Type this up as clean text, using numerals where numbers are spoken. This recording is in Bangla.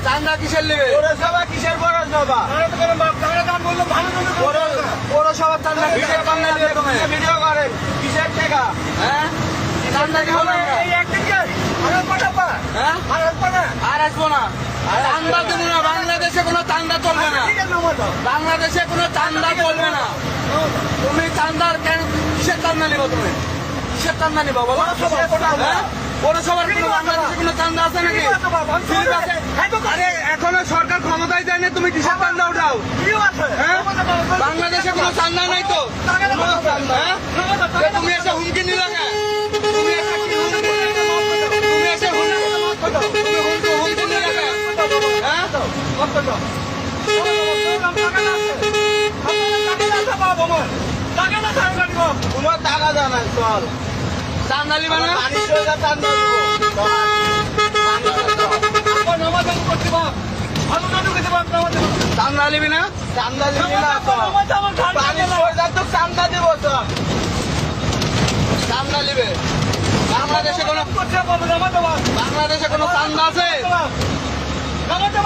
চান্দা কিসের নেবে? পৌরসভা কিসের পৌরসভা? পৌরসভার চান্দা কিসের চান্দা নেবে তুমি? ভিডিও করেন কিসের টাকা? হ্যাঁ চান্দা দিব না আমরা। হ্যাঁ আর আসবো না, চান্দা দেবো না। বাংলাদেশে কোনো চান্দা চলবে না, বাংলাদেশে কোনো চান্দা চলবে না। তুমি চান্দার কেন কিসের চান্দা নিবো? তুমি কিসের চান্দা নিবো বলো? হ্যাঁ? পৌরসভার কোনো বাংলাদেশে কোনো চান্দা আছে নাকি? ঠিক আছে। আরে এখনো সরকার ক্ষমতায় যায়নি, তুমি কিসের চান্দা উঠাও? হ্যাঁ? বাংলাদেশে কোনো চান্দা নাই তো। হ্যাঁ? তুমি এসে হুমকি নিলে কেন? তুমি এসে কি হুমকি নিলে কেন? তুমি এসে হুমকি নিলে কেন? হ্যাঁ? কোনো টাকা জানাই চল চান্দা নিবে না? চান্দা নিবি না? চান্দা দিবি না চান্দা দিব চল চান্দা নিবে। বাংলাদেশে কোনো চান্দা আছে? আমাদের